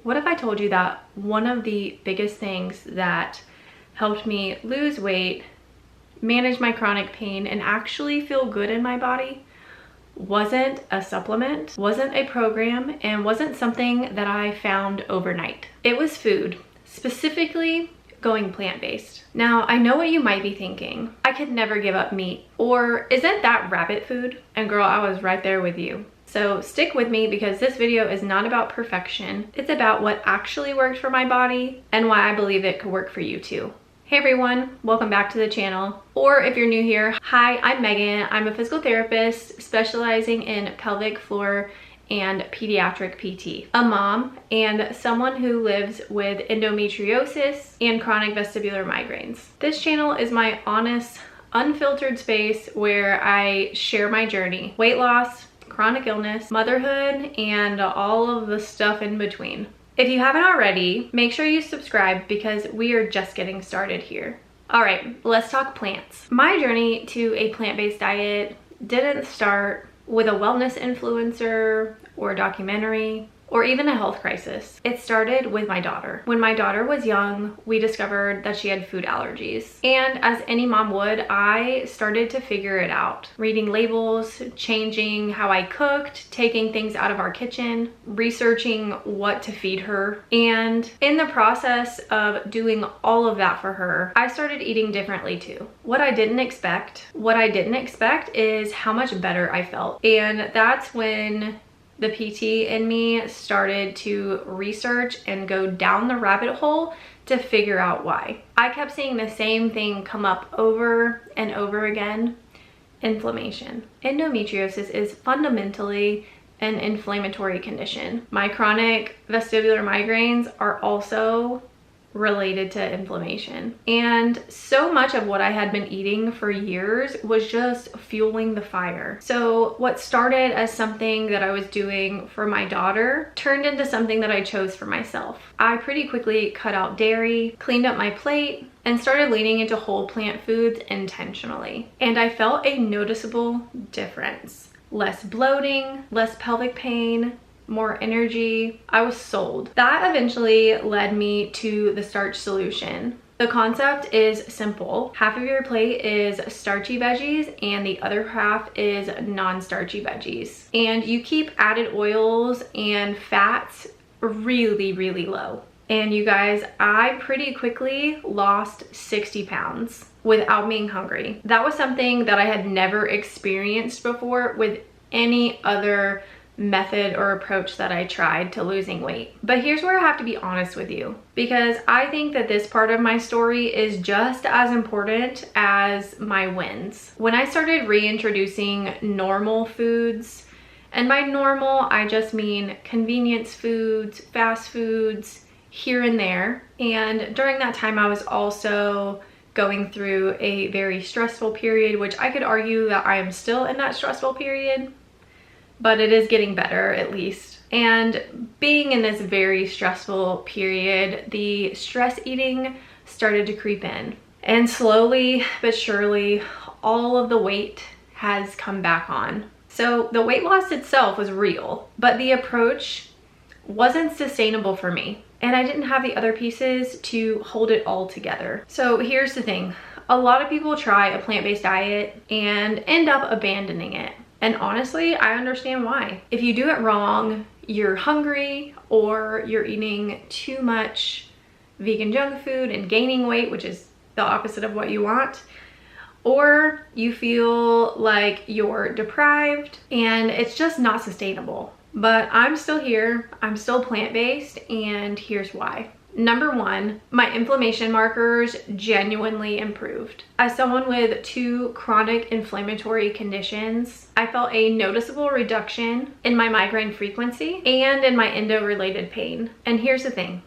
What if I told you that one of the biggest things that helped me lose weight, manage my chronic pain, and actually feel good in my body wasn't a supplement, wasn't a program, and wasn't something that I found overnight? It was food, specifically going plant-based. Now, I know what you might be thinking. I could never give up meat. Or isn't that rabbit food? And girl, I was right there with you. So stick with me because this video is not about perfection. It's about what actually worked for my body and why I believe it could work for you too. Hey everyone, welcome back to the channel. Or if you're new here, hi, I'm Megan. I'm a physical therapist specializing in pelvic floor and pediatric PT, a mom, and someone who lives with endometriosis and chronic vestibular migraines. This channel is my honest, unfiltered space where I share my journey, weight loss, chronic illness, motherhood, and all of the stuff in between. If you haven't already, make sure you subscribe because we are just getting started here. All right, let's talk plants. My journey to a plant-based diet didn't start with a wellness influencer or a documentary or even a health crisis. It started with my daughter. When my daughter was young, we discovered that she had food allergies. And as any mom would, I started to figure it out. Reading labels, changing how I cooked, taking things out of our kitchen, researching what to feed her. And in the process of doing all of that for her, I started eating differently too. What I didn't expect is how much better I felt. And that's when the PT in me started to research and go down the rabbit hole to figure out why. I kept seeing the same thing come up over and over again: inflammation. Endometriosis is fundamentally an inflammatory condition. My chronic vestibular migraines are also related to inflammation. And so much of what I had been eating for years was just fueling the fire. So what started as something that I was doing for my daughter turned into something that I chose for myself. I pretty quickly cut out dairy, cleaned up my plate, and started leaning into whole plant foods intentionally. And I felt a noticeable difference. Less bloating, less pelvic pain, more energy. I was sold. That eventually led me to the Starch Solution. The concept is simple. Half of your plate is starchy veggies and the other half is non-starchy veggies. And you keep added oils and fats really, really low. And you guys, I pretty quickly lost 60 pounds without being hungry. That was something that I had never experienced before with any other method or approach that I tried to losing weight. But here's where I have to be honest with you, because I think that this part of my story is just as important as my wins. When I started reintroducing normal foods, and by normal I just mean convenience foods, fast foods, here and there. And during that time I was also going through a very stressful period, which I could argue that I am still in that stressful period, but it is getting better at least. And being in this very stressful period, the stress eating started to creep in. And slowly but surely, all of the weight has come back on. So the weight loss itself was real, but the approach wasn't sustainable for me. And I didn't have the other pieces to hold it all together. So here's the thing. A lot of people try a plant-based diet and end up abandoning it. And honestly, I understand why. If you do it wrong, you're hungry or you're eating too much vegan junk food and gaining weight, which is the opposite of what you want, or you feel like you're deprived and it's just not sustainable. But I'm still here, I'm still plant-based, and here's why. Number one, my inflammation markers genuinely improved. As someone with 2 chronic inflammatory conditions, I felt a noticeable reduction in my migraine frequency and in my endo-related pain. And here's the thing,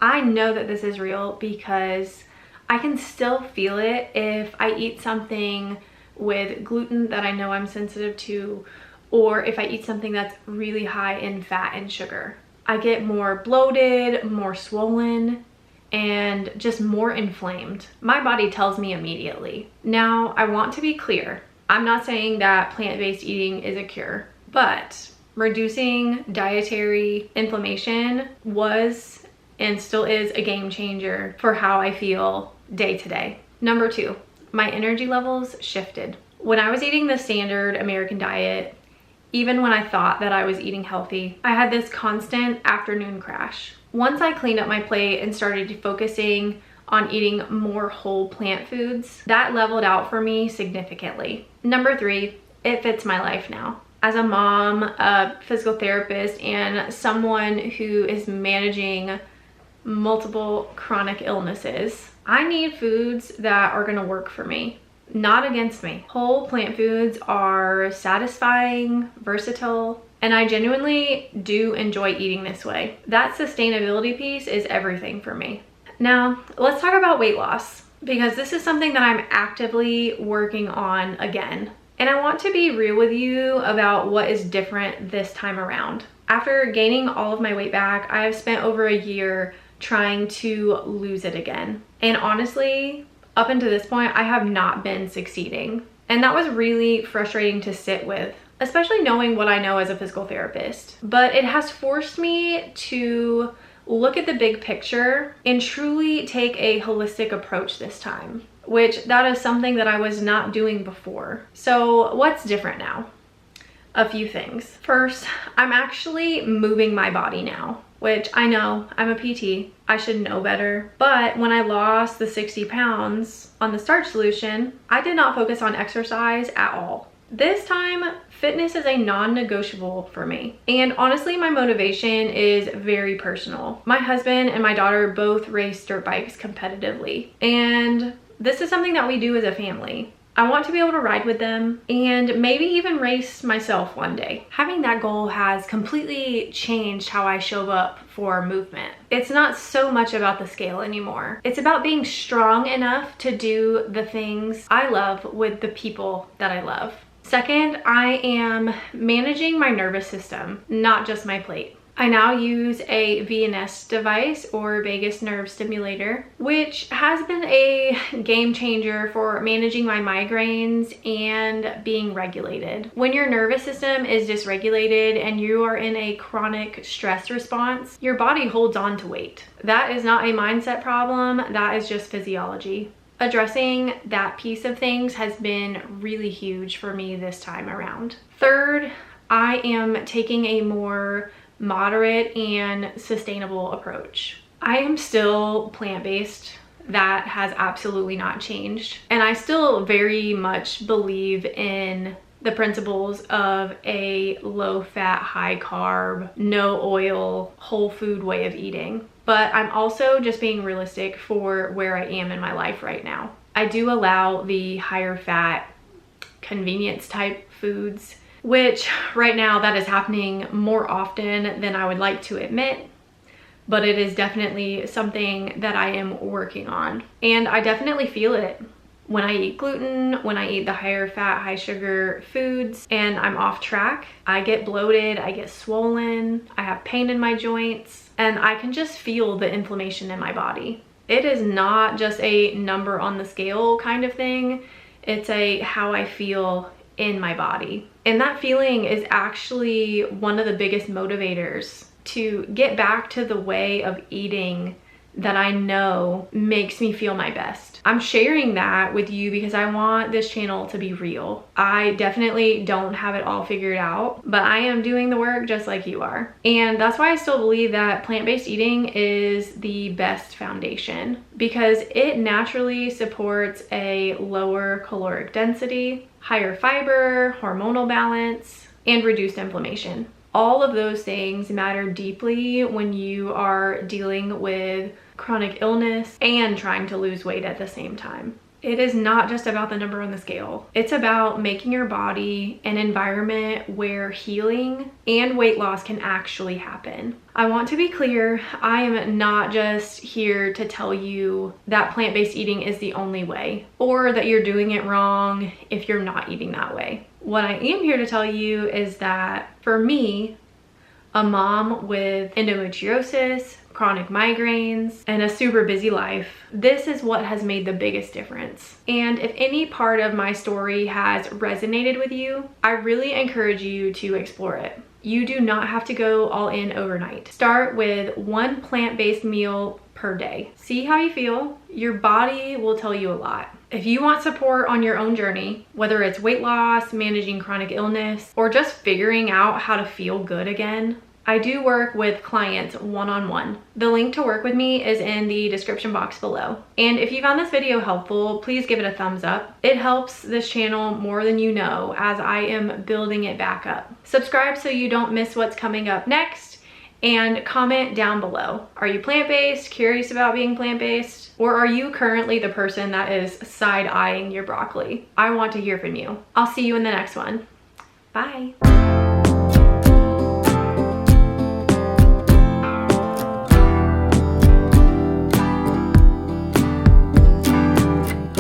I know that this is real because I can still feel it if I eat something with gluten that I know I'm sensitive to, or if I eat something that's really high in fat and sugar. I get more bloated, more swollen, and just more inflamed. My body tells me immediately. Now, I want to be clear. I'm not saying that plant-based eating is a cure, but Reducing dietary inflammation was and still is a game changer for how I feel day to day. Number 2, my energy levels shifted. When I was eating the standard American diet, even when I thought that I was eating healthy, I had this constant afternoon crash. Once I cleaned up my plate and started focusing on eating more whole plant foods, that leveled out for me significantly. Number 3, it fits my life now. As a mom, a physical therapist, and someone who is managing multiple chronic illnesses, I need foods that are gonna work for me, not against me. Whole plant foods are satisfying, versatile, and I genuinely do enjoy eating this way. That sustainability piece is everything for me. Now, let's talk about weight loss, because this is something that I'm actively working on again. And I want to be real with you about what is different this time around. After gaining all of my weight back, I have spent over a year trying to lose it again. And honestly, up until this point, I have not been succeeding. And that was really frustrating to sit with, especially knowing what I know as a physical therapist. But it has forced me to look at the big picture and truly take a holistic approach this time, which that is something that I was not doing before. So what's different now? A few things. First, I'm actually moving my body now, which I know I'm a PT, I should know better. But when I lost the 60 pounds on the Starch Solution, I did not focus on exercise at all. This time, fitness is a non-negotiable for me. And honestly, my motivation is very personal. My husband and my daughter both race dirt bikes competitively. And this is something that we do as a family. I want to be able to ride with them and maybe even race myself one day. Having that goal has completely changed how I show up for movement. It's not so much about the scale anymore. It's about being strong enough to do the things I love with the people that I love. Second, I am managing my nervous system, not just my plate. I now use a VNS device, or vagus nerve stimulator, which has been a game changer for managing my migraines and being regulated. When your nervous system is dysregulated and you are in a chronic stress response, your body holds on to weight. That is not a mindset problem, that is just physiology. Addressing that piece of things has been really huge for me this time around. Third, I am taking a more moderate and sustainable approach. I am still plant-based. That has absolutely not changed. And I still very much believe in the principles of a low-fat, high-carb, no oil, whole food way of eating. But I'm also just being realistic for where I am in my life right now. I do allow the higher fat, convenience type foods, which right now that is happening more often than I would like to admit, but it is definitely something that I am working on. And I definitely feel it when I eat gluten, when I eat the higher fat, high sugar foods, and I'm off track. I get bloated, I get swollen, I have pain in my joints, and I can just feel the inflammation in my body. It is not just a number on the scale kind of thing. It's a how I feel in my body. And that feeling is actually one of the biggest motivators to get back to the way of eating that I know makes me feel my best. I'm sharing that with you because I want this channel to be real. I definitely don't have it all figured out, but I am doing the work just like you are. And that's why I still believe that plant-based eating is the best foundation, because it naturally supports a lower caloric density, higher fiber, hormonal balance, and reduced inflammation. All of those things matter deeply when you are dealing with chronic illness and trying to lose weight at the same time. It is not just about the number on the scale. It's about making your body an environment where healing and weight loss can actually happen. I want to be clear, I am not just here to tell you that plant-based eating is the only way, or that you're doing it wrong if you're not eating that way. What I am here to tell you is that for me, a mom with endometriosis, chronic migraines, and a super busy life, this is what has made the biggest difference. And if any part of my story has resonated with you, I really encourage you to explore it. You do not have to go all in overnight. Start with one plant-based meal per day. See how you feel. Your body will tell you a lot. If you want support on your own journey, whether it's weight loss, managing chronic illness, or just figuring out how to feel good again, I do work with clients one-on-one. The link to work with me is in the description box below. And if you found this video helpful, please give it a thumbs up. It helps this channel more than you know as I am building it back up. Subscribe so you don't miss what's coming up next, and comment down below. Are you plant-based, curious about being plant-based, or are you currently the person that is side-eyeing your broccoli? I want to hear from you. I'll see you in the next one. Bye.